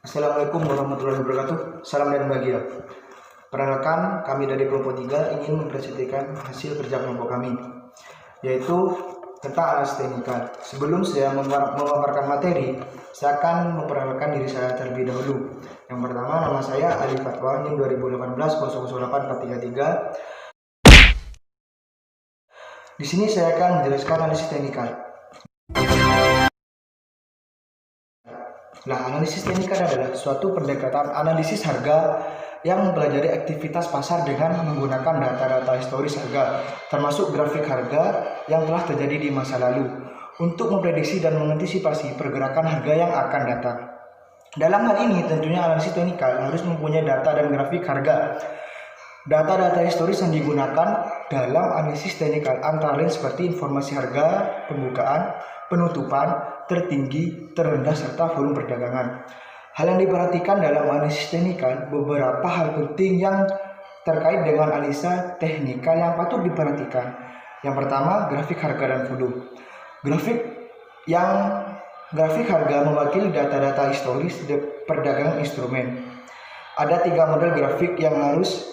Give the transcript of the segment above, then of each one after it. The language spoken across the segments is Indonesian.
Assalamualaikum warahmatullahi wabarakatuh. Salam dan bahagia. Perkenalkan, kami dari kelompok 3 ingin mempresentasikan hasil kerja kelompok kami, yaitu tentang analisis teknikal. Sebelum saya memaparkan materi, saya akan memperkenalkan diri saya terlebih dahulu. Yang pertama, nama saya Ali Fatwa, NIM 2018-008433. Di sini saya akan menjelaskan analisis teknikal. Nah, analisis teknikal adalah suatu pendekatan analisis harga yang mempelajari aktivitas pasar dengan menggunakan data-data historis harga, termasuk grafik harga yang telah terjadi di masa lalu, untuk memprediksi dan mengantisipasi pergerakan harga yang akan datang. Dalam hal ini, tentunya analisis teknikal harus mempunyai data dan grafik harga. Data-data historis yang digunakan dalam analisis teknikal antara lain seperti informasi harga, pembukaan, penutupan, tertinggi, terendah, serta volume perdagangan. Hal yang diperhatikan dalam analisis teknikal, beberapa hal penting yang terkait dengan analisa teknikal yang patut diperhatikan. Yang pertama, grafik harga dan volume. Grafik harga mewakili data-data historis perdagangan instrumen. Ada 3 model grafik yang harus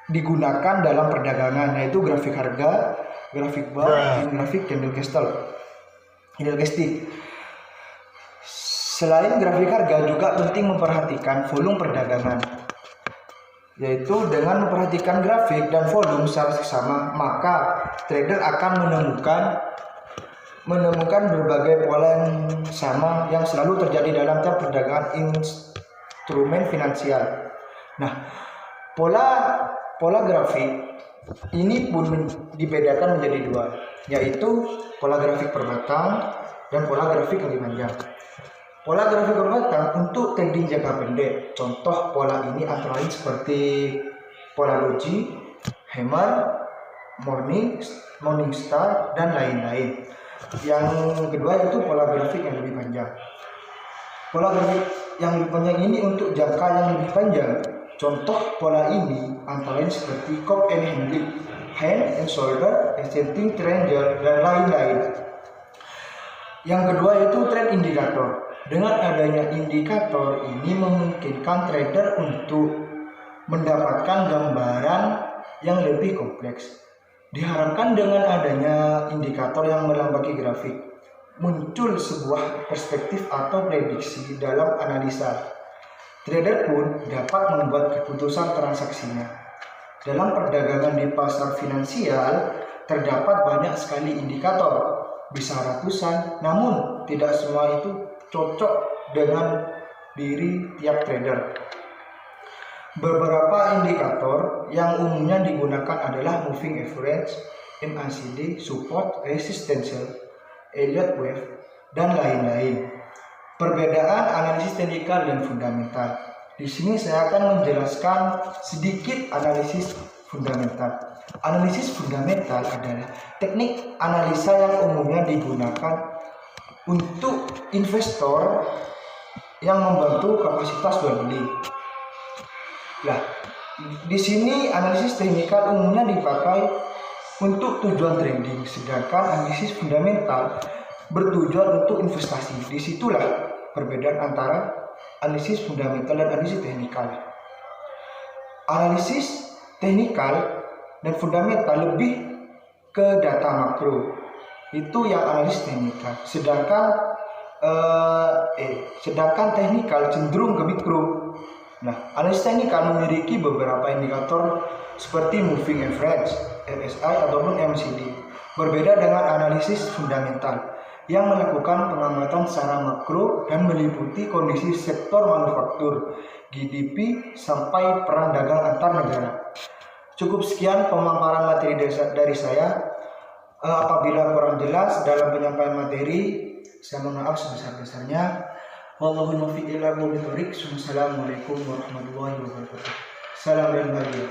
digunakan dalam perdagangan, yaitu grafik harga, grafik bar, dan grafik candlestick. Selain grafik harga, juga penting memperhatikan volume perdagangan, yaitu dengan memperhatikan grafik dan volume secara seksama, maka trader akan menemukan berbagai pola yang sama yang selalu terjadi dalam tiap perdagangan instrumen finansial. Nah, pola grafik ini pun dibedakan menjadi 2, yaitu pola grafik per batang dan pola grafik lebih panjang. Pola grafik per batang untuk trading jangka pendek. Contoh pola ini antara lain seperti pola doji, hammer, morningstar, dan lain-lain. Yang kedua yaitu pola grafik yang lebih panjang. Pola grafik yang lebih panjang ini untuk jangka yang lebih panjang. Contoh pola ini antara lain seperti cock and handle, hand and shoulder, ascending triangle, dan lain-lain. Yang kedua yaitu trend indikator. Dengan adanya indikator ini memungkinkan trader untuk mendapatkan gambaran yang lebih kompleks. Diharapkan dengan adanya indikator yang melambangkan grafik, muncul sebuah perspektif atau prediksi dalam analisa. Trader pun dapat membuat keputusan transaksinya. Dalam perdagangan di pasar finansial, terdapat banyak sekali indikator, bisa ratusan, namun tidak semua itu cocok dengan diri tiap trader. Beberapa indikator yang umumnya digunakan adalah moving average, MACD, support, resistance, Elliott wave, dan lain-lain. Perbedaan analisis teknikal dan fundamental. Di sini saya akan menjelaskan sedikit analisis fundamental. Analisis fundamental adalah teknik analisa yang umumnya digunakan untuk investor yang membantu kapasitas jual beli. Nah, di sini analisis teknikal umumnya dipakai untuk tujuan trading, sedangkan analisis fundamental bertujuan untuk investasi. Disitulah perbedaan antara analisis fundamental dan analisis teknikal. Analisis teknikal dan fundamental lebih ke data makro, itu yang analisis teknikal. Sedangkan teknikal cenderung ke mikro. Nah, analisis teknikal memiliki beberapa indikator seperti moving average, RSI ataupun MACD. Berbeda dengan analisis fundamental yang melakukan pengamatan secara makro dan meliputi kondisi sektor manufaktur, GDP, sampai perang dagang antar negara. Cukup sekian pemaparan materi dari saya. Apabila kurang jelas dalam penyampaian materi, saya mohon maaf sebesar-besarnya. Wallahul muwaffiq ila aqwamit thoriq. Assalamualaikum warahmatullahi wabarakatuh. Salam dan bahagia.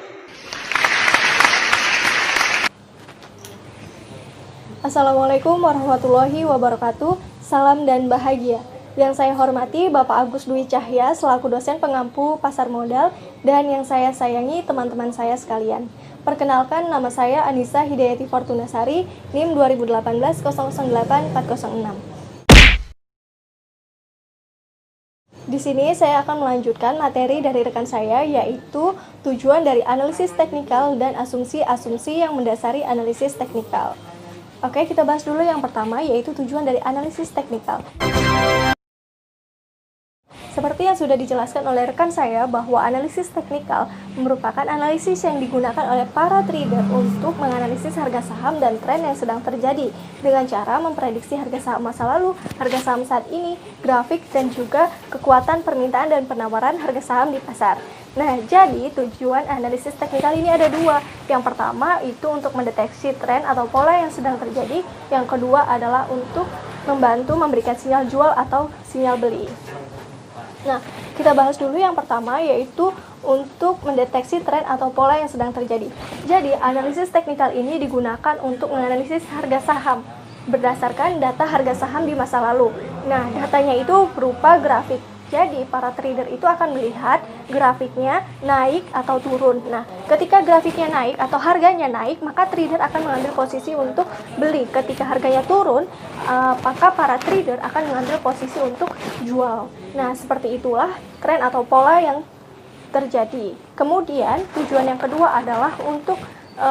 Assalamualaikum warahmatullahi wabarakatuh. Salam dan bahagia. Yang saya hormati Bapak Agus Dwi Cahya selaku dosen pengampu pasar modal, dan yang saya sayangi teman-teman saya sekalian. Perkenalkan, nama saya Anissa Hidayati Fortunasari, NIM 2018 008 406. Di sini saya akan melanjutkan materi dari rekan saya, yaitu tujuan dari analisis teknikal dan asumsi-asumsi yang mendasari analisis teknikal. Oke, kita bahas dulu yang pertama, yaitu tujuan dari analisis teknikal. Seperti yang sudah dijelaskan oleh rekan saya bahwa analisis teknikal merupakan analisis yang digunakan oleh para trader untuk menganalisis harga saham dan tren yang sedang terjadi dengan cara memprediksi harga saham masa lalu, harga saham saat ini, grafik, dan juga kekuatan permintaan dan penawaran harga saham di pasar. Nah, jadi tujuan analisis teknikal ini ada dua. Yang pertama itu untuk mendeteksi tren atau pola yang sedang terjadi. Yang kedua adalah untuk membantu memberikan sinyal jual atau sinyal beli. Nah, kita bahas dulu yang pertama, yaitu untuk mendeteksi tren atau pola yang sedang terjadi. Jadi, analisis teknikal ini digunakan untuk menganalisis harga saham berdasarkan data harga saham di masa lalu. Nah, datanya itu berupa grafik. Jadi, para trader itu akan melihat grafiknya naik atau turun. Nah, ketika grafiknya naik atau harganya naik, maka trader akan mengambil posisi untuk beli. Ketika harganya turun, maka para trader akan mengambil posisi untuk jual. Nah, seperti itulah tren atau pola yang terjadi. Kemudian, tujuan yang kedua adalah untuk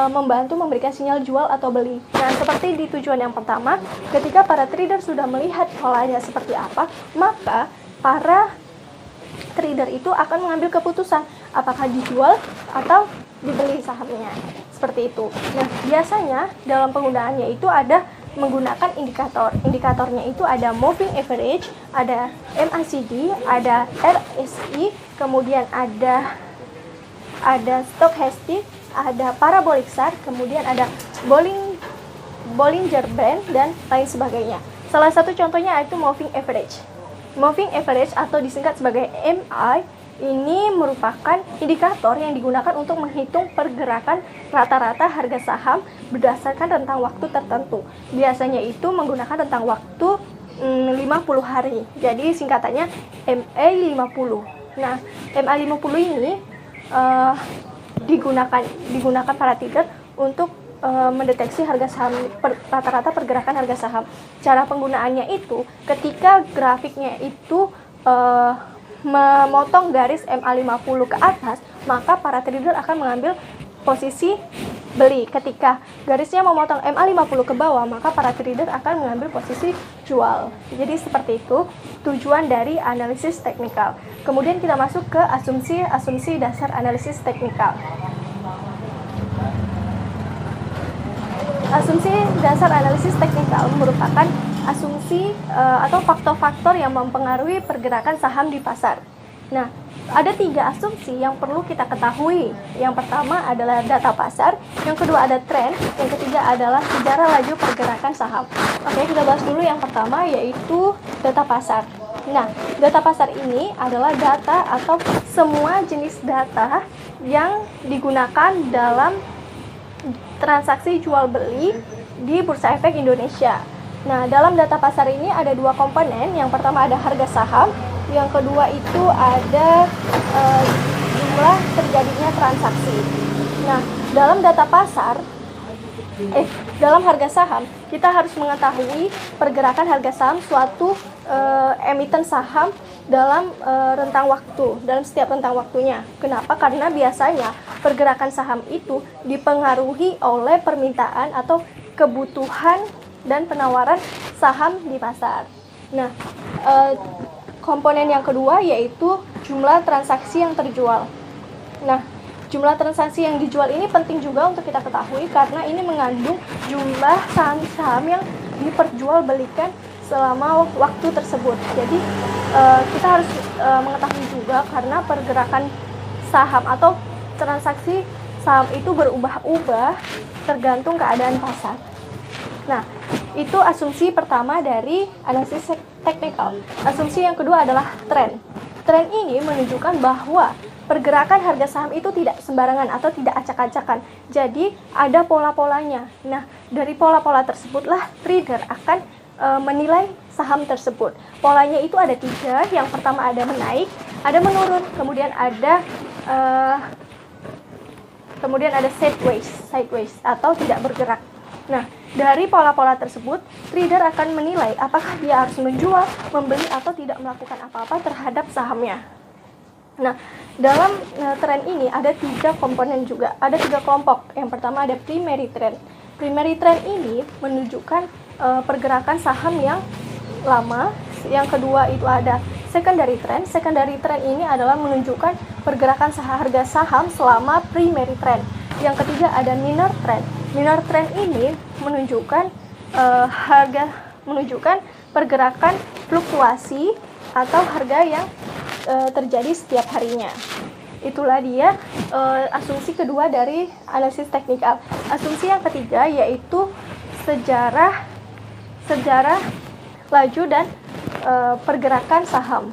membantu memberikan sinyal jual atau beli. Nah, seperti di tujuan yang pertama, ketika para trader sudah melihat polanya seperti apa, maka para trader itu akan mengambil keputusan apakah dijual atau dibeli sahamnya. Seperti itu. Nah, biasanya dalam penggunaannya itu ada menggunakan indikator. Indikatornya itu ada moving average, ada MACD, ada RSI, kemudian ada stochastic, ada parabolic chart, kemudian ada Bollinger Band, dan lain sebagainya. Salah satu contohnya yaitu moving average. Moving average atau disingkat sebagai MI ini merupakan indikator yang digunakan untuk menghitung pergerakan rata-rata harga saham berdasarkan rentang waktu tertentu. Biasanya itu menggunakan rentang waktu 50 hari. Jadi singkatannya MA50. Nah, MA50 ini digunakan para trader untuk mendeteksi harga saham, rata-rata pergerakan harga saham. Cara penggunaannya itu ketika grafiknya itu memotong garis MA50 ke atas, maka para trader akan mengambil posisi beli. Ketika garisnya memotong MA50 ke bawah, maka para trader akan mengambil posisi jual. Jadi seperti itu tujuan dari analisis teknikal. Kemudian kita masuk ke asumsi dasar analisis teknikal. Asumsi dasar analisis teknikal merupakan asumsi atau faktor-faktor yang mempengaruhi pergerakan saham di pasar. Nah, ada 3 asumsi yang perlu kita ketahui. Yang pertama adalah data pasar, yang kedua ada tren, yang ketiga adalah sejarah laju pergerakan saham. Oke, kita bahas dulu yang pertama, yaitu data pasar. Nah, data pasar ini adalah data atau semua jenis data yang digunakan dalam transaksi jual beli di Bursa Efek Indonesia. Nah, dalam data pasar ini ada 2 komponen. Yang pertama ada harga saham, yang kedua itu ada jumlah terjadinya transaksi. Nah, dalam data pasar, dalam harga saham, kita harus mengetahui pergerakan harga saham suatu emiten saham dalam rentang waktu, dalam setiap rentang waktunya. Kenapa? Karena biasanya pergerakan saham itu dipengaruhi oleh permintaan atau kebutuhan dan penawaran saham di pasar. Nah, komponen yang kedua yaitu jumlah transaksi yang terjual. Nah, jumlah transaksi yang dijual ini penting juga untuk kita ketahui karena ini mengandung jumlah saham-saham yang diperjualbelikan selama waktu tersebut. Jadi kita harus mengetahui juga karena pergerakan saham atau transaksi saham itu berubah-ubah tergantung keadaan pasar. Nah, itu asumsi pertama dari analisis teknikal. Asumsi yang kedua adalah tren. Tren ini menunjukkan bahwa pergerakan harga saham itu tidak sembarangan atau tidak acak-acakan. Jadi ada pola-polanya. Nah, dari pola-pola tersebutlah trader akan menilai saham tersebut. Polanya itu ada 3. Yang pertama ada menaik, ada menurun, kemudian ada sideways atau tidak bergerak. Nah, dari pola-pola tersebut, trader akan menilai apakah dia harus menjual, membeli, atau tidak melakukan apa-apa terhadap sahamnya. Nah, dalam tren ini ada 3 komponen juga, ada 3 kelompok. Yang pertama ada primary trend. Primary trend ini menunjukkan pergerakan saham yang lama. Yang kedua itu ada secondary trend. Secondary trend ini adalah menunjukkan pergerakan harga saham selama primary trend. Yang ketiga ada minor trend. Minor trend ini menunjukkan menunjukkan pergerakan fluktuasi atau harga yang terjadi setiap harinya. Itulah dia asumsi kedua dari analisis teknikal. Asumsi yang ketiga yaitu sejarah laju dan pergerakan saham.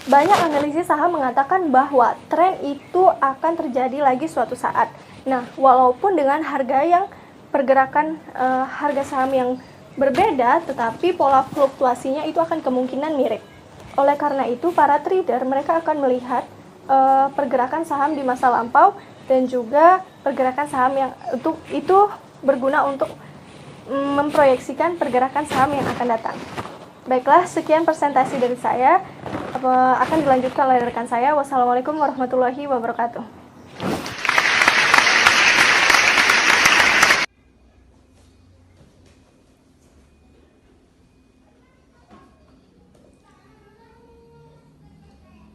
Banyak analisis saham mengatakan bahwa tren itu akan terjadi lagi suatu saat. Nah, walaupun dengan harga yang pergerakan harga saham yang berbeda, tetapi pola fluktuasinya itu akan kemungkinan mirip. Oleh karena itu, para trader mereka akan melihat pergerakan saham di masa lampau dan juga pergerakan saham yang itu berguna untuk memproyeksikan pergerakan saham yang akan datang. Baiklah, sekian presentasi dari saya. Akan dilanjutkan oleh rekan saya. Wassalamualaikum warahmatullahi wabarakatuh.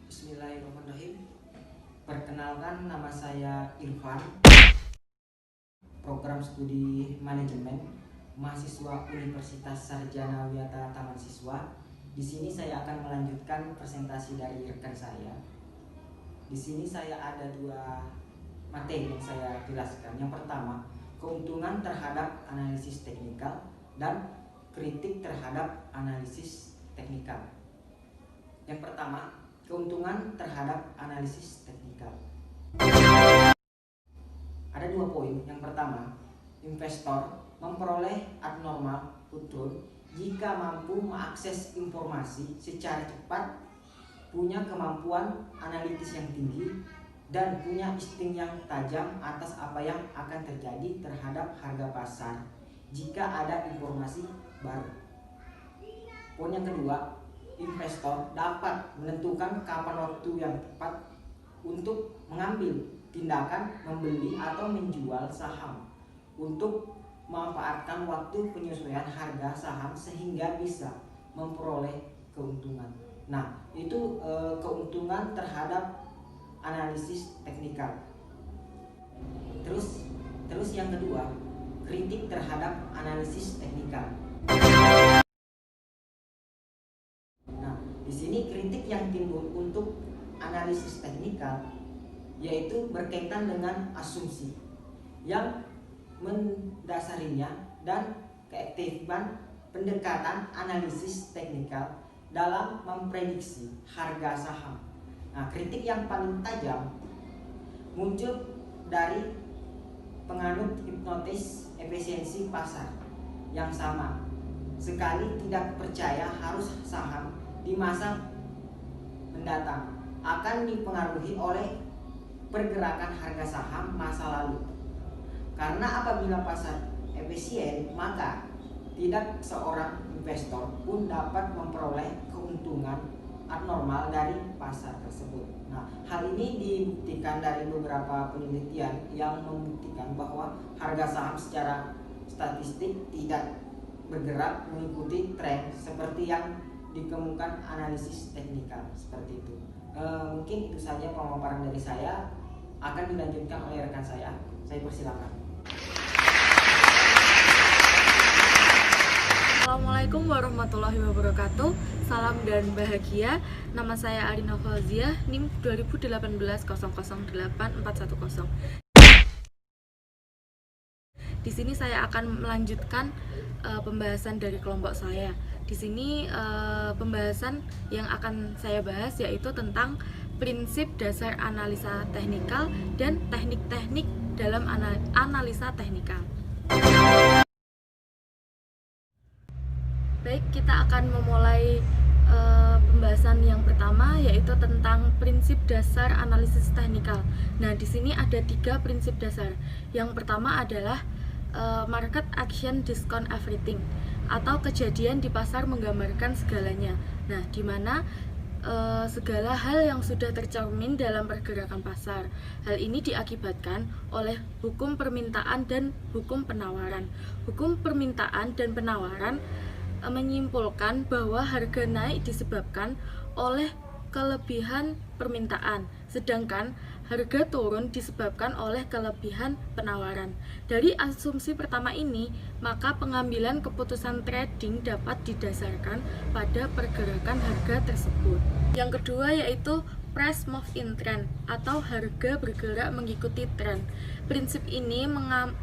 Bismillahirrahmanirrahim. Perkenalkan, nama saya Irfan, program studi manajemen, mahasiswa Universitas Sarjana Wiyata Taman Siswa. Di sini saya akan melanjutkan presentasi dari rekan saya. Di sini saya ada 2 materi yang saya jelaskan. Yang pertama, keuntungan terhadap analisis teknikal dan kritik terhadap analisis teknikal. Yang pertama, keuntungan terhadap analisis teknikal. Ada 2 poin. Yang pertama, investor memperoleh abnormal return jika mampu mengakses informasi secara cepat, punya kemampuan analitis yang tinggi, dan punya insting yang tajam atas apa yang akan terjadi terhadap harga pasar jika ada informasi baru. Poin yang kedua, investor dapat menentukan kapan waktu yang tepat untuk mengambil tindakan membeli atau menjual saham untuk memanfaatkan waktu penyesuaian harga saham sehingga bisa memperoleh keuntungan. Nah, itu keuntungan terhadap analisis teknikal. Terus yang kedua, kritik terhadap analisis teknikal. Nah, di sini kritik yang timbul untuk analisis teknikal yaitu berkaitan dengan asumsi yang mendasarinya dan keefektifan pendekatan analisis teknikal dalam memprediksi harga saham. Nah, kritik yang paling tajam muncul dari penganut hipnotis efisiensi pasar yang sama sekali tidak percaya harus saham di masa mendatang akan dipengaruhi oleh pergerakan harga saham masa lalu. Karena apabila pasar efisien, maka tidak seorang investor pun dapat memperoleh keuntungan abnormal dari pasar tersebut. Nah, hal ini dibuktikan dari beberapa penelitian yang membuktikan bahwa harga saham secara statistik tidak bergerak mengikuti tren seperti yang dikemukakan analisis teknikal seperti itu. Mungkin itu saja pemaparan dari saya. Akan dilanjutkan oleh rekan saya. Saya persilakan. Assalamualaikum warahmatullahi wabarakatuh. Salam dan bahagia. Nama saya Alina Fauziah, NIM 2018008410. Di sini saya akan melanjutkan pembahasan dari kelompok saya. Di sini pembahasan yang akan saya bahas yaitu tentang prinsip dasar analisa teknikal dan teknik-teknik dalam analisa teknikal. Baik, kita akan memulai pembahasan yang pertama yaitu tentang prinsip dasar analisis teknikal. Nah, di sini ada 3 prinsip dasar. Yang pertama adalah market action discount everything, atau kejadian di pasar menggambarkan segalanya. Nah, di mana segala hal yang sudah tercermin dalam pergerakan pasar. Hal ini diakibatkan oleh hukum permintaan dan hukum penawaran. Hukum permintaan dan penawaran menyimpulkan bahwa harga naik disebabkan oleh kelebihan permintaan, sedangkan harga turun disebabkan oleh kelebihan penawaran. Dari asumsi pertama ini, maka pengambilan keputusan trading dapat didasarkan pada pergerakan harga tersebut. Yang kedua yaitu price move in trend, atau harga bergerak mengikuti tren. Prinsip ini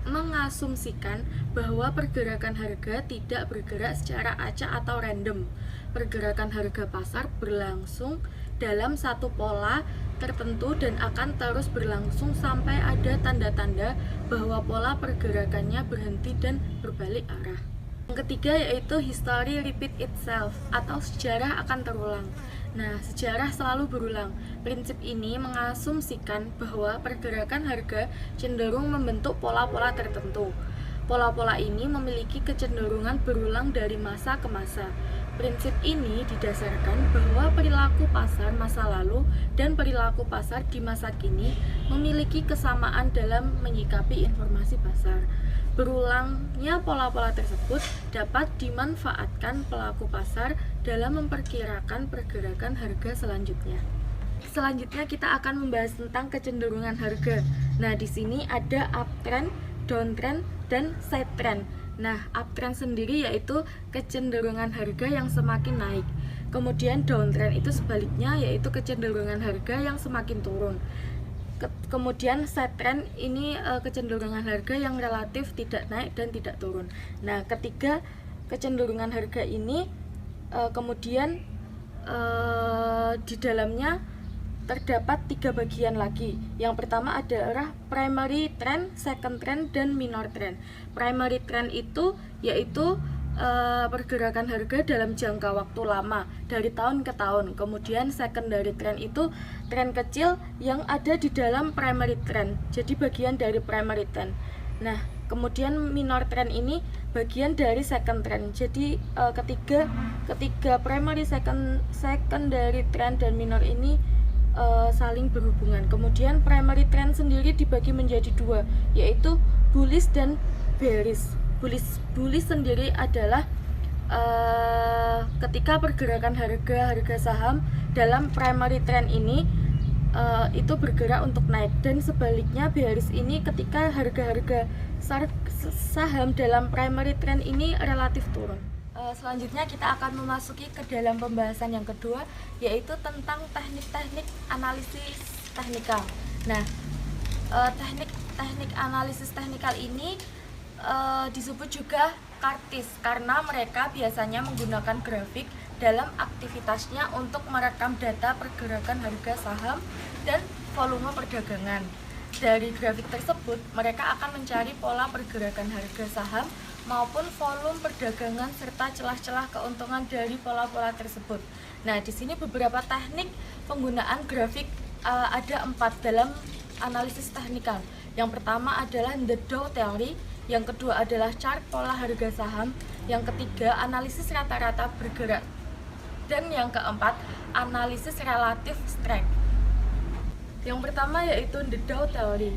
mengasumsikan bahwa pergerakan harga tidak bergerak secara acak atau random. Pergerakan harga pasar berlangsung dalam satu pola tertentu dan akan terus berlangsung sampai ada tanda-tanda bahwa pola pergerakannya berhenti dan berbalik arah. Yang ketiga yaitu history repeat itself, atau sejarah akan terulang. Nah, sejarah selalu berulang. Prinsip ini mengasumsikan bahwa pergerakan harga cenderung membentuk pola-pola tertentu. Pola-pola ini memiliki kecenderungan berulang dari masa ke masa. Prinsip ini didasarkan bahwa perilaku pasar masa lalu dan perilaku pasar di masa kini memiliki kesamaan dalam menyikapi informasi pasar. Berulangnya pola-pola tersebut dapat dimanfaatkan pelaku pasar dalam memperkirakan pergerakan harga selanjutnya. Selanjutnya kita akan membahas tentang kecenderungan harga. Nah, di sini ada uptrend, downtrend, dan side trend. Nah, uptrend sendiri yaitu kecenderungan harga yang semakin naik. Kemudian downtrend itu sebaliknya, yaitu kecenderungan harga yang semakin turun. Kemudian side trend ini kecenderungan harga yang relatif tidak naik dan tidak turun. Nah, ketiga kecenderungan harga ini kemudian di dalamnya terdapat 3 bagian lagi. Yang pertama adalah primary trend, second trend, dan minor trend. Primary trend itu yaitu pergerakan harga dalam jangka waktu lama dari tahun ke tahun. Kemudian secondary trend itu tren kecil yang ada di dalam primary trend, jadi bagian dari primary trend. Nah, kemudian minor trend ini bagian dari second trend. Jadi ketiga primary, secondary trend dan minor ini saling berhubungan. Kemudian primary trend sendiri dibagi menjadi 2, yaitu bullish dan bearish. Bullish sendiri adalah ketika pergerakan harga saham dalam primary trend ini itu bergerak untuk naik, dan sebaliknya bearish ini ketika harga-harga saham dalam primary trend ini relatif turun. Selanjutnya kita akan memasuki ke dalam pembahasan yang kedua, yaitu tentang teknik-teknik analisis teknikal. Nah, teknik analisis teknikal ini disebut juga kartis karena mereka biasanya menggunakan grafik dalam aktivitasnya untuk merekam data pergerakan harga saham dan volume perdagangan. Dari grafik tersebut, mereka akan mencari pola pergerakan harga saham maupun volume perdagangan serta celah-celah keuntungan dari pola-pola tersebut. Nah, di sini beberapa teknik penggunaan grafik ada 4 dalam analisis teknikal. Yang pertama adalah the Dow Theory, yang kedua adalah chart pola harga saham, yang ketiga analisis rata-rata bergerak, dan yang keempat analisis relatif strength. Yang pertama yaitu the Dow Theory,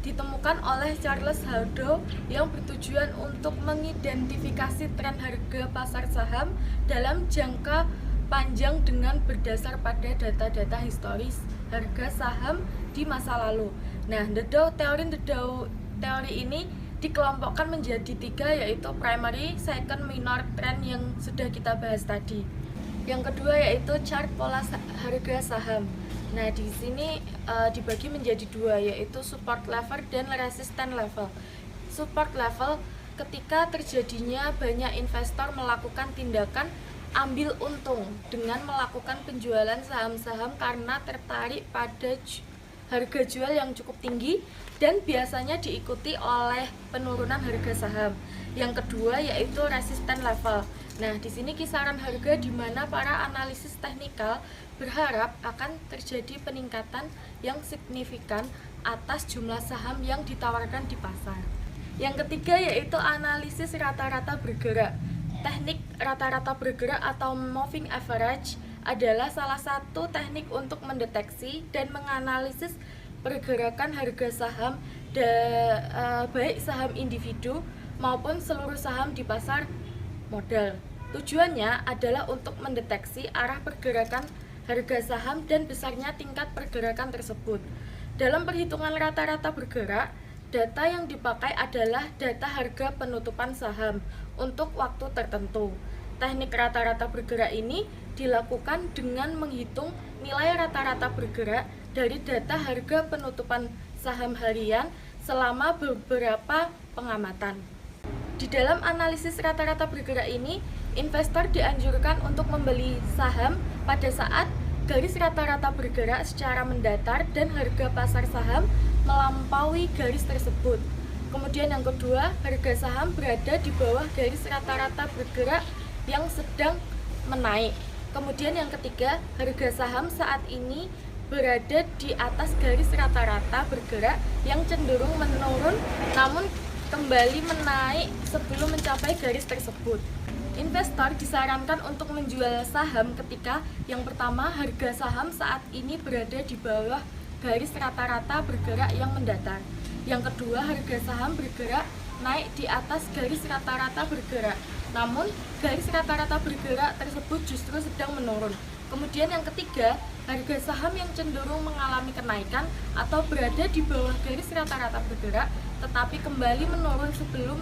ditemukan oleh Charles Howe yang bertujuan untuk mengidentifikasi tren harga pasar saham dalam jangka panjang dengan berdasar pada data-data historis harga saham di masa lalu. Nah, the Dow Theory ini dikelompokkan menjadi 3, yaitu primary, second, minor trend yang sudah kita bahas tadi. Yang kedua yaitu chart pola harga saham. Nah, di sini dibagi menjadi 2, yaitu support level dan resistance level. Support level ketika terjadinya banyak investor melakukan tindakan ambil untung dengan melakukan penjualan saham-saham karena tertarik pada harga jual yang cukup tinggi dan biasanya diikuti oleh penurunan harga saham. Yang kedua yaitu resistance level. Nah, di sini kisaran harga di mana para analisis teknikal berharap akan terjadi peningkatan yang signifikan atas jumlah saham yang ditawarkan di pasar. Yang ketiga yaitu analisis rata-rata bergerak. Teknik rata-rata bergerak atau moving average adalah salah satu teknik untuk mendeteksi dan menganalisis pergerakan harga saham baik saham individu maupun seluruh saham di pasar modal. Tujuannya adalah untuk mendeteksi arah pergerakan harga saham dan besarnya tingkat pergerakan tersebut. Dalam perhitungan rata-rata bergerak, data yang dipakai adalah data harga penutupan saham untuk waktu tertentu. Teknik rata-rata bergerak ini dilakukan dengan menghitung nilai rata-rata bergerak dari data harga penutupan saham harian selama beberapa pengamatan. Di dalam analisis rata-rata bergerak ini, investor dianjurkan untuk membeli saham pada saat garis rata-rata bergerak secara mendatar dan harga pasar saham melampaui garis tersebut. Kemudian yang kedua, harga saham berada di bawah garis rata-rata bergerak yang sedang menaik. Kemudian yang ketiga, harga saham saat ini berada di atas garis rata-rata bergerak yang cenderung menurun namun kembali menaik sebelum mencapai garis tersebut. Investor disarankan untuk menjual saham ketika yang pertama, harga saham saat ini berada di bawah garis rata-rata bergerak yang mendatar. Yang kedua, harga saham bergerak naik di atas garis rata-rata bergerak, namun garis rata-rata bergerak tersebut justru sedang menurun. Kemudian yang ketiga, harga saham yang cenderung mengalami kenaikan atau berada di bawah garis rata-rata bergerak tetapi kembali menurun sebelum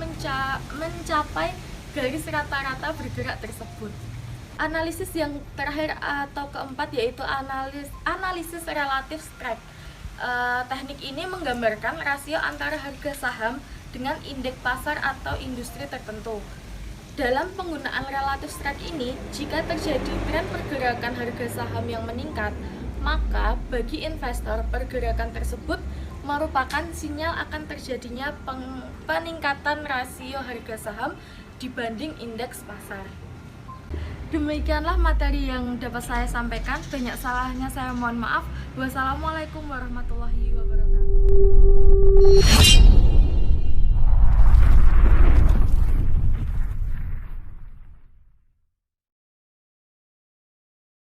mencapai garis rata-rata bergerak tersebut. Analisis yang terakhir atau keempat yaitu analisis relatif strike. Teknik ini menggambarkan rasio antara harga saham dengan indeks pasar atau industri tertentu. Dalam penggunaan relatif strike ini, jika terjadi tren pergerakan harga saham yang meningkat, maka bagi investor pergerakan tersebut merupakan sinyal akan terjadinya peningkatan rasio harga saham dibanding indeks pasar. Demikianlah materi yang dapat saya sampaikan. Banyak salahnya saya mohon maaf. Wassalamualaikum warahmatullahi wabarakatuh.